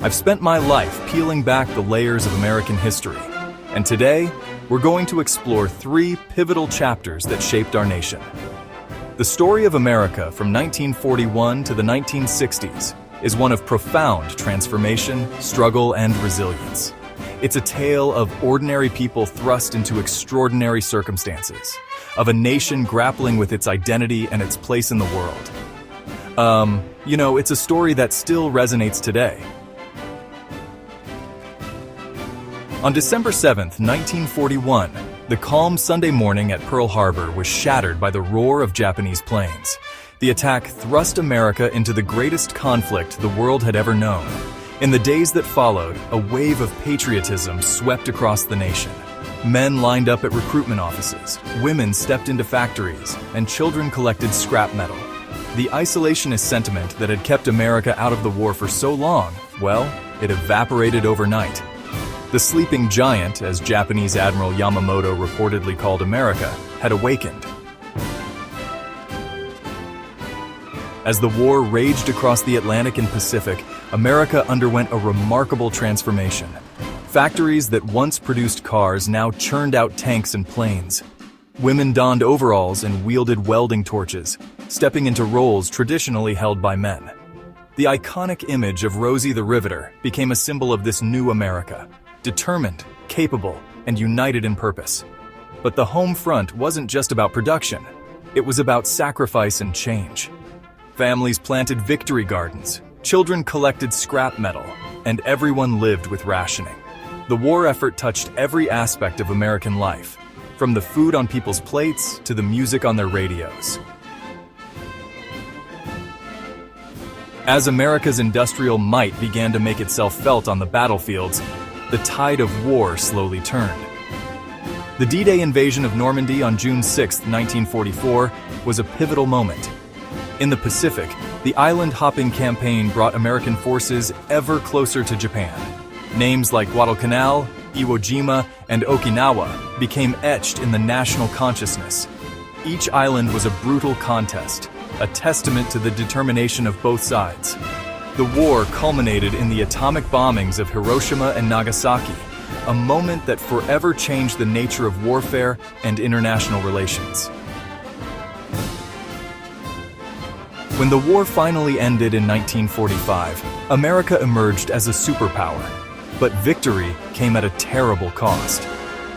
I've spent my life peeling back the layers of American history, and today we're going to explore three pivotal chapters that shaped our nation. The story of America from 1941 to the 1960s is one of profound transformation, struggle, and resilience. It's a tale of ordinary people thrust into extraordinary circumstances, of a nation grappling with its identity and its place in the world. It's a story that still resonates today. On December 7th, 1941, the calm Sunday morning at Pearl Harbor was shattered by the roar of Japanese planes. The attack thrust America into the greatest conflict the world had ever known. In the days that followed, a wave of patriotism swept across the nation. Men lined up at recruitment offices, women stepped into factories, and children collected scrap metal. The isolationist sentiment that had kept America out of the war for so long, it evaporated overnight. The sleeping giant, as Japanese Admiral Yamamoto reportedly called America, had awakened. As the war raged across the Atlantic and Pacific, America underwent a remarkable transformation. Factories that once produced cars now churned out tanks and planes. Women donned overalls and wielded welding torches, stepping into roles traditionally held by men. The iconic image of Rosie the Riveter became a symbol of this new America, determined, capable, and united in purpose. But the home front wasn't just about production. It was about sacrifice and change. Families planted victory gardens, children collected scrap metal, and everyone lived with rationing. The war effort touched every aspect of American life, from the food on people's plates to the music on their radios. As America's industrial might began to make itself felt on the battlefields, the tide of war slowly turned. The D-Day invasion of Normandy on June 6, 1944, was a pivotal moment. In the Pacific, the island-hopping campaign brought American forces ever closer to Japan. Names like Guadalcanal, Iwo Jima, and Okinawa became etched in the national consciousness. Each island was a brutal contest, a testament to the determination of both sides. The war culminated in the atomic bombings of Hiroshima and Nagasaki, a moment that forever changed the nature of warfare and international relations. When the war finally ended in 1945, America emerged as a superpower. But victory came at a terrible cost.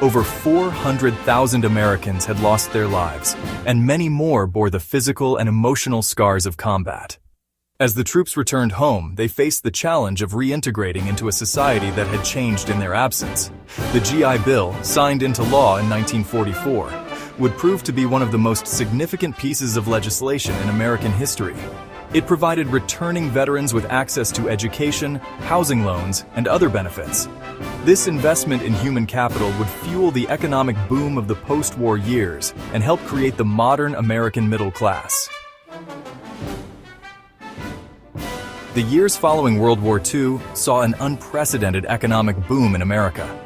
Over 400,000 Americans had lost their lives, and many more bore the physical and emotional scars of combat. As the troops returned home, they faced the challenge of reintegrating into a society that had changed in their absence. The GI Bill, signed into law in 1944, would prove to be one of the most significant pieces of legislation in American history. It provided returning veterans with access to education, housing loans, and other benefits. This investment in human capital would fuel the economic boom of the post-war years and help create the modern American middle class. The years following World War II saw an unprecedented economic boom in America.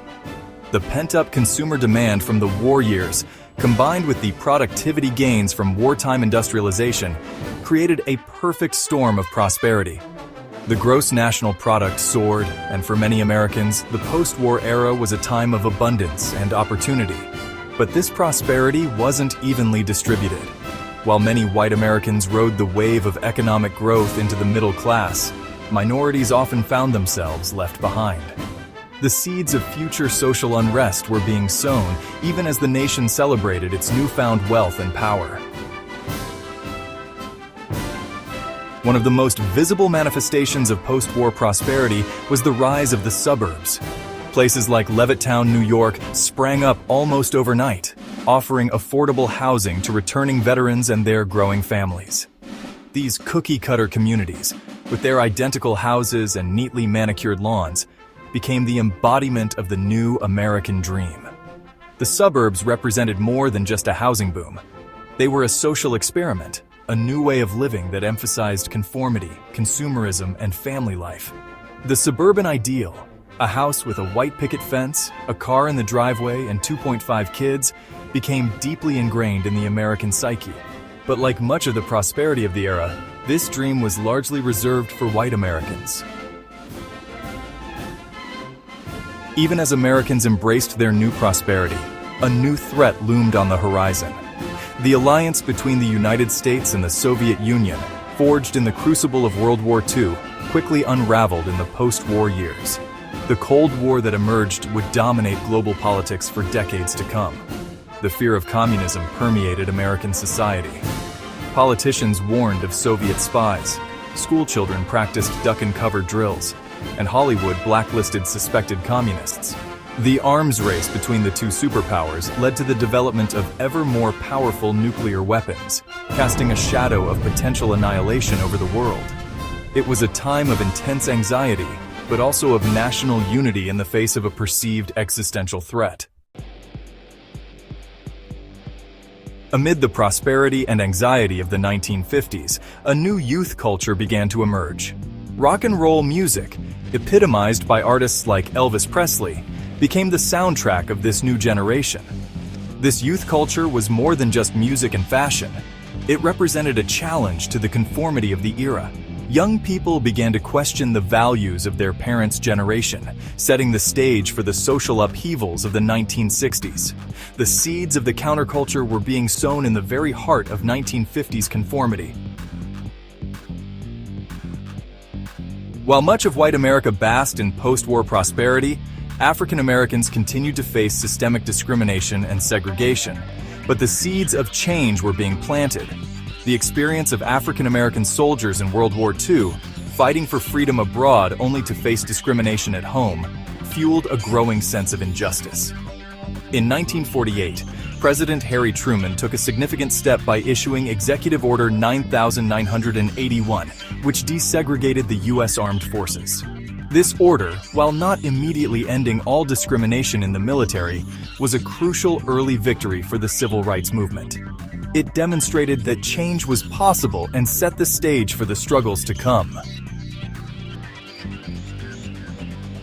The pent-up consumer demand from the war years, combined with the productivity gains from wartime industrialization, created a perfect storm of prosperity. The gross national product soared, and for many Americans, the post-war era was a time of abundance and opportunity. But this prosperity wasn't evenly distributed. While many white Americans rode the wave of economic growth into the middle class, minorities often found themselves left behind. The seeds of future social unrest were being sown even as the nation celebrated its newfound wealth and power. One of the most visible manifestations of post-war prosperity was the rise of the suburbs. Places like Levittown, New York, sprang up almost overnight, offering affordable housing to returning veterans and their growing families. These cookie-cutter communities, with their identical houses and neatly manicured lawns, became the embodiment of the new American dream. The suburbs represented more than just a housing boom. They were a social experiment, a new way of living that emphasized conformity, consumerism, and family life. The suburban ideal, a house with a white picket fence, a car in the driveway, and 2.5 kids, became deeply ingrained in the American psyche. But like much of the prosperity of the era, this dream was largely reserved for white Americans. Even as Americans embraced their new prosperity, a new threat loomed on the horizon. The alliance between the United States and the Soviet Union, forged in the crucible of World War II, quickly unraveled in the post-war years. The Cold War that emerged would dominate global politics for decades to come. The fear of communism permeated American society. Politicians warned of Soviet spies, schoolchildren practiced duck-and-cover drills, and Hollywood blacklisted suspected communists. The arms race between the two superpowers led to the development of ever more powerful nuclear weapons, casting a shadow of potential annihilation over the world. It was a time of intense anxiety, but also of national unity in the face of a perceived existential threat. Amid the prosperity and anxiety of the 1950s, a new youth culture began to emerge. Rock and roll music, epitomized by artists like Elvis Presley, became the soundtrack of this new generation. This youth culture was more than just music and fashion. It represented a challenge to the conformity of the era. Young people began to question the values of their parents' generation, setting the stage for the social upheavals of the 1960s. The seeds of the counterculture were being sown in the very heart of 1950s conformity. While much of white America basked in post-war prosperity, African Americans continued to face systemic discrimination and segregation. But the seeds of change were being planted. The experience of African American soldiers in World War II, fighting for freedom abroad only to face discrimination at home, fueled a growing sense of injustice. In 1948, President Harry Truman took a significant step by issuing Executive Order 9981, which desegregated the U.S. Armed Forces. This order, while not immediately ending all discrimination in the military, was a crucial early victory for the civil rights movement. It demonstrated that change was possible and set the stage for the struggles to come.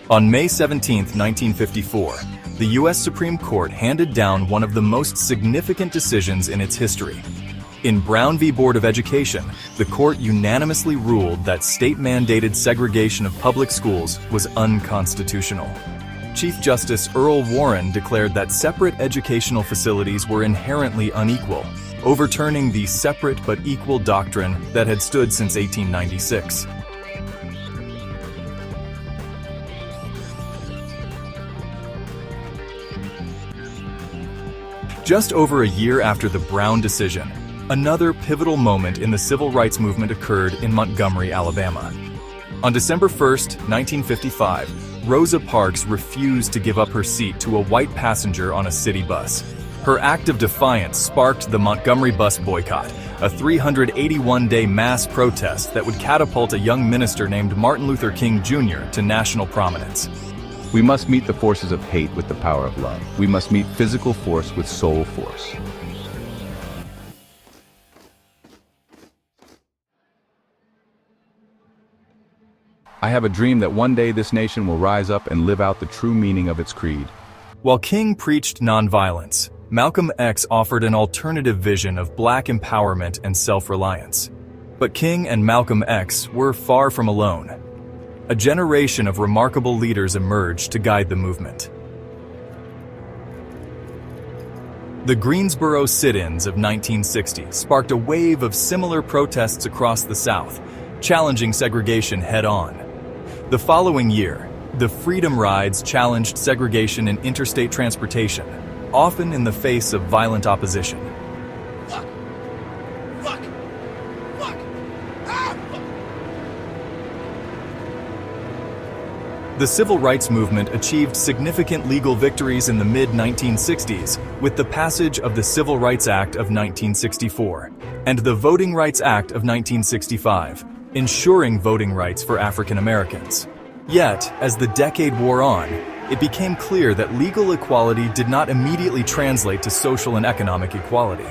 On May 17, 1954, the U.S. Supreme Court handed down one of the most significant decisions in its history. In Brown v. Board of Education, the court unanimously ruled that state-mandated segregation of public schools was unconstitutional. Chief Justice Earl Warren declared that separate educational facilities were inherently unequal, overturning the separate but equal doctrine that had stood since 1896. Just over a year after the Brown decision, another pivotal moment in the civil rights movement occurred in Montgomery, Alabama. On December 1, 1955, Rosa Parks refused to give up her seat to a white passenger on a city bus. Her act of defiance sparked the Montgomery bus boycott, a 381-day mass protest that would catapult a young minister named Martin Luther King Jr. to national prominence. We must meet the forces of hate with the power of love. We must meet physical force with soul force. I have a dream that one day this nation will rise up and live out the true meaning of its creed. While King preached nonviolence, Malcolm X offered an alternative vision of Black empowerment and self-reliance. But King and Malcolm X were far from alone. A generation of remarkable leaders emerged to guide the movement. The Greensboro sit-ins of 1960 sparked a wave of similar protests across the South, challenging segregation head-on. The following year, the Freedom Rides challenged segregation in interstate transportation, often in the face of violent opposition. Fuck! Fuck! Fuck! Ah! The civil rights movement achieved significant legal victories in the mid-1960s with the passage of the Civil Rights Act of 1964 and the Voting Rights Act of 1965, ensuring voting rights for African Americans. Yet, as the decade wore on, it became clear that legal equality did not immediately translate to social and economic equality.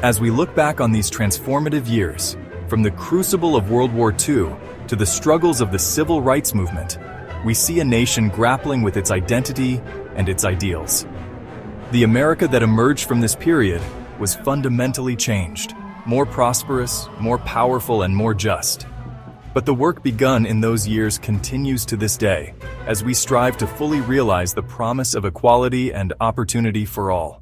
As we look back on these transformative years, from the crucible of World War II to the struggles of the civil rights movement, we see a nation grappling with its identity and its ideals. The America that emerged from this period was fundamentally changed, more prosperous, more powerful, and more just. But the work begun in those years continues to this day, as we strive to fully realize the promise of equality and opportunity for all.